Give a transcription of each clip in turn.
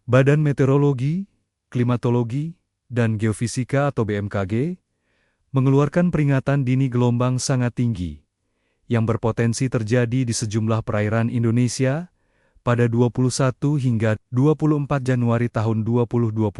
Badan Meteorologi, Klimatologi, dan Geofisika atau BMKG mengeluarkan peringatan dini gelombang sangat tinggi yang berpotensi terjadi di sejumlah perairan Indonesia pada 21 hingga 24 Januari tahun 2026.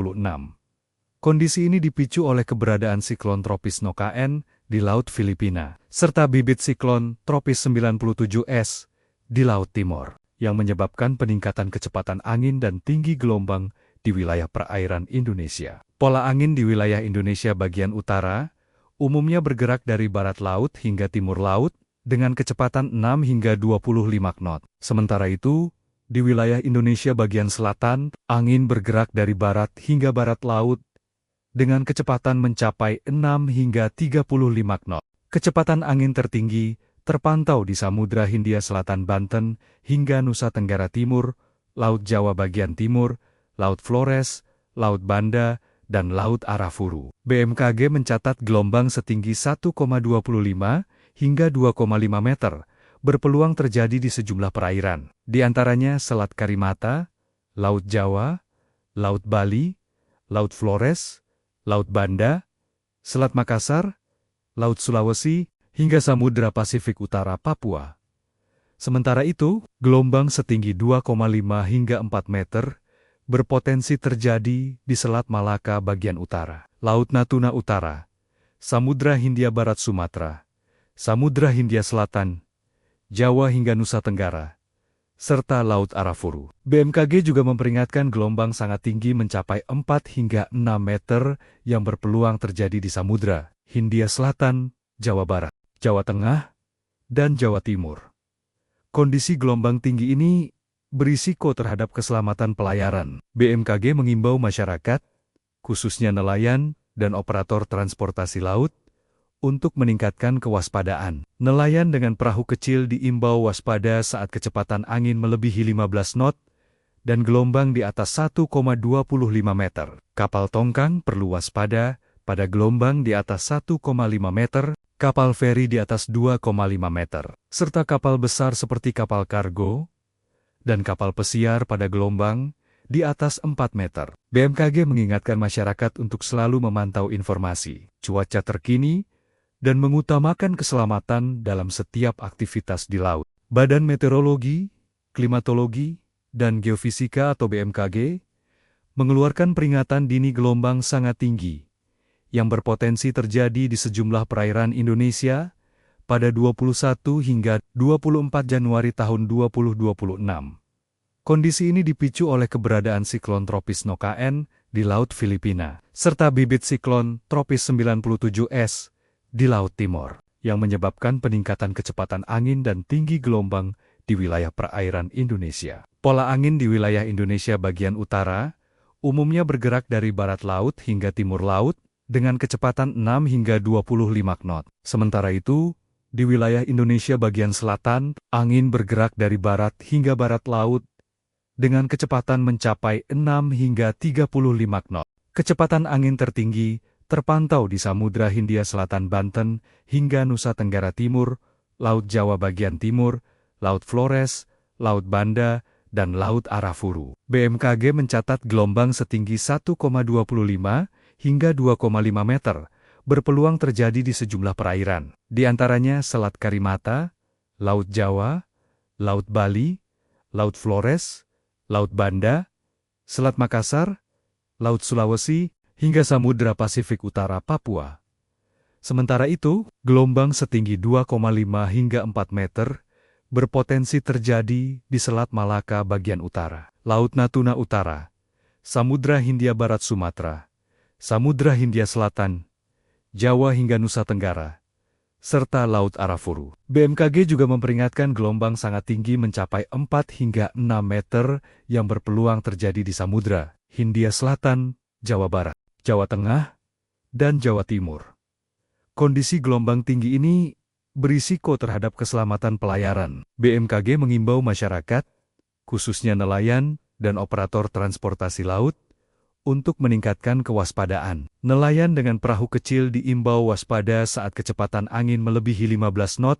Kondisi ini dipicu oleh keberadaan siklon tropis Nokaen di Laut Filipina, serta bibit siklon tropis 97S di Laut Timor, yang menyebabkan peningkatan kecepatan angin dan tinggi gelombang di wilayah perairan Indonesia. Pola angin di wilayah Indonesia bagian utara umumnya bergerak dari barat laut hingga timur laut dengan kecepatan 6 hingga 25 knot. Sementara itu, di wilayah Indonesia bagian selatan, angin bergerak dari barat hingga barat laut dengan kecepatan mencapai 6 hingga 35 knot. Kecepatan angin tertinggi terpantau di Samudra Hindia Selatan Banten hingga Nusa Tenggara Timur, Laut Jawa bagian timur, Laut Flores, Laut Banda, dan Laut Arafuru. BMKG mencatat gelombang setinggi 1,25 hingga 2,5 meter berpeluang terjadi di sejumlah perairan, di antaranya Selat Karimata, Laut Jawa, Laut Bali, Laut Flores, Laut Banda, Selat Makassar, Laut Sulawesi, hingga Samudra Pasifik Utara Papua. Sementara itu, gelombang setinggi 2,5 hingga 4 meter berpotensi terjadi di Selat Malaka bagian utara, Laut Natuna Utara, Samudra Hindia Barat Sumatera, Samudra Hindia Selatan, Jawa hingga Nusa Tenggara, serta Laut Arafuru. BMKG juga memperingatkan gelombang sangat tinggi mencapai 4 hingga 6 meter yang berpeluang terjadi di Samudra Hindia Selatan, Jawa Barat, Jawa Tengah, dan Jawa Timur. Kondisi gelombang tinggi ini berisiko terhadap keselamatan pelayaran. BMKG mengimbau masyarakat, khususnya nelayan dan operator transportasi laut, untuk meningkatkan kewaspadaan. Nelayan dengan perahu kecil diimbau waspada saat kecepatan angin melebihi 15 knot dan gelombang di atas 1,25 meter. Kapal tongkang perlu waspada pada gelombang di atas 1,5 meter, kapal feri di atas 2,5 meter, serta kapal besar seperti kapal kargo dan kapal pesiar pada gelombang di atas 4 meter. BMKG mengingatkan masyarakat untuk selalu memantau informasi cuaca terkini dan mengutamakan keselamatan dalam setiap aktivitas di laut. Badan Meteorologi, Klimatologi, dan Geofisika atau BMKG mengeluarkan peringatan dini gelombang sangat tinggi yang berpotensi terjadi di sejumlah perairan Indonesia pada 21 hingga 24 Januari tahun 2026. Kondisi ini dipicu oleh keberadaan siklon tropis Nokaen di Laut Filipina, serta bibit siklon tropis 97S di Laut Timor, yang menyebabkan peningkatan kecepatan angin dan tinggi gelombang di wilayah perairan Indonesia. Pola angin di wilayah Indonesia bagian utara umumnya bergerak dari barat laut hingga timur laut dengan kecepatan 6 hingga 25 knot. Sementara itu, di wilayah Indonesia bagian selatan, angin bergerak dari barat hingga barat laut dengan kecepatan mencapai 6 hingga 35 knot. Kecepatan angin tertinggi terpantau di Samudra Hindia Selatan Banten hingga Nusa Tenggara Timur, Laut Jawa bagian timur, Laut Flores, Laut Banda, dan Laut Arafuru. BMKG mencatat gelombang setinggi 1,25 hingga 2,5 meter berpeluang terjadi di sejumlah perairan, di antaranya Selat Karimata, Laut Jawa, Laut Bali, Laut Flores, Laut Banda, Selat Makassar, Laut Sulawesi, hingga Samudra Pasifik Utara Papua. Sementara itu, gelombang setinggi 2,5 hingga 4 meter berpotensi terjadi di Selat Malaka bagian utara, Laut Natuna Utara, Samudra Hindia Barat Sumatera, Samudra Hindia Selatan, Jawa hingga Nusa Tenggara, serta Laut Arafuru. BMKG juga memperingatkan gelombang sangat tinggi mencapai 4 hingga 6 meter yang berpeluang terjadi di Samudra Hindia Selatan, Jawa Barat, Jawa Tengah, dan Jawa Timur. Kondisi gelombang tinggi ini berisiko terhadap keselamatan pelayaran. BMKG mengimbau masyarakat, khususnya nelayan dan operator transportasi laut, untuk meningkatkan kewaspadaan. Nelayan dengan perahu kecil diimbau waspada saat kecepatan angin melebihi 15 knot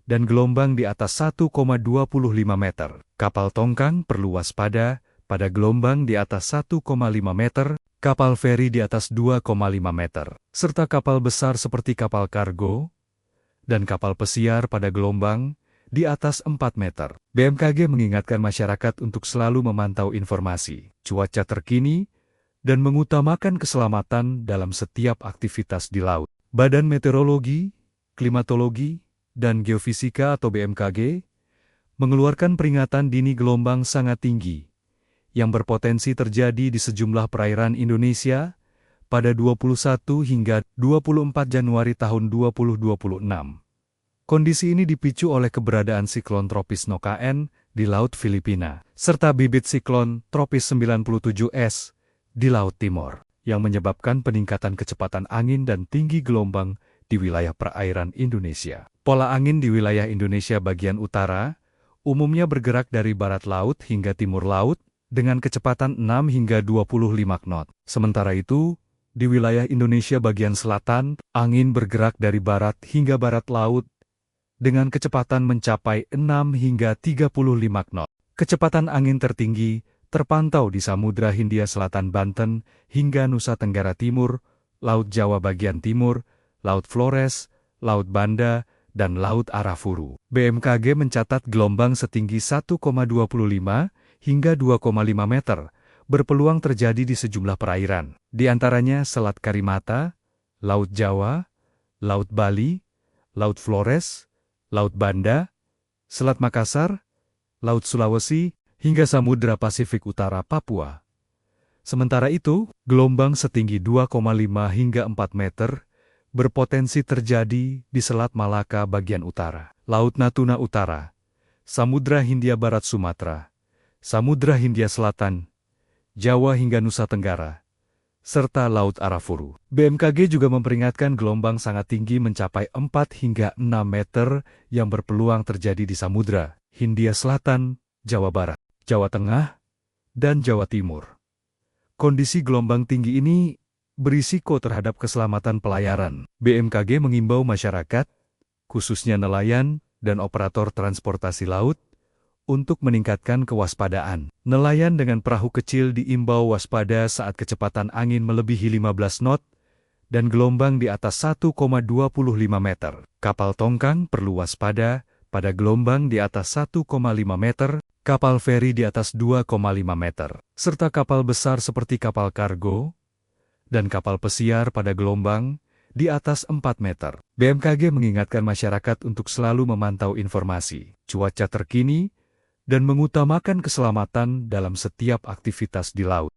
dan gelombang di atas 1,25 meter. Kapal tongkang perlu waspada pada gelombang di atas 1,5 meter, kapal feri di atas 2,5 meter, serta kapal besar seperti kapal kargo dan kapal pesiar pada gelombang di atas 4 meter. BMKG mengingatkan masyarakat untuk selalu memantau informasi cuaca terkini dan mengutamakan keselamatan dalam setiap aktivitas di laut. Badan Meteorologi, Klimatologi, dan Geofisika atau BMKG mengeluarkan peringatan dini gelombang sangat tinggi yang berpotensi terjadi di sejumlah perairan Indonesia pada 21 hingga 24 Januari tahun 2026. Kondisi ini dipicu oleh keberadaan siklon tropis Nokaen di Laut Filipina, serta bibit siklon tropis 97S di Laut Timor, yang menyebabkan peningkatan kecepatan angin dan tinggi gelombang di wilayah perairan Indonesia. Pola angin di wilayah Indonesia bagian utara umumnya bergerak dari barat laut hingga timur laut dengan kecepatan 6 hingga 25 knot. Sementara itu, di wilayah Indonesia bagian selatan, angin bergerak dari barat hingga barat laut dengan kecepatan mencapai 6 hingga 35 knot. Kecepatan angin tertinggi terpantau di Samudra Hindia Selatan Banten hingga Nusa Tenggara Timur, Laut Jawa bagian timur, Laut Flores, Laut Banda, dan Laut Arafuru. BMKG mencatat gelombang setinggi 1,25 hingga 2,5 meter berpeluang terjadi di sejumlah perairan, di antaranya Selat Karimata, Laut Jawa, Laut Bali, Laut Flores, Laut Banda, Selat Makassar, Laut Sulawesi, hingga Samudra Pasifik Utara Papua. Sementara itu, gelombang setinggi 2,5 hingga 4 meter berpotensi terjadi di Selat Malaka bagian utara, Laut Natuna Utara, Samudra Hindia Barat Sumatera, Samudra Hindia Selatan, Jawa hingga Nusa Tenggara, serta Laut Arafuru. BMKG juga memperingatkan gelombang sangat tinggi mencapai 4 hingga 6 meter yang berpeluang terjadi di Samudra Hindia Selatan, Jawa Barat, Jawa Tengah, dan Jawa Timur. Kondisi gelombang tinggi ini berisiko terhadap keselamatan pelayaran. BMKG mengimbau masyarakat, khususnya nelayan dan operator transportasi laut, untuk meningkatkan kewaspadaan. Nelayan dengan perahu kecil diimbau waspada saat kecepatan angin melebihi 15 knot dan gelombang di atas 1,25 meter. Kapal tongkang perlu waspada pada gelombang di atas 1,5 meter, kapal feri di atas 2,5 meter, serta kapal besar seperti kapal kargo dan kapal pesiar pada gelombang di atas 4 meter. BMKG mengingatkan masyarakat untuk selalu memantau informasi cuaca terkini dan mengutamakan keselamatan dalam setiap aktivitas di laut.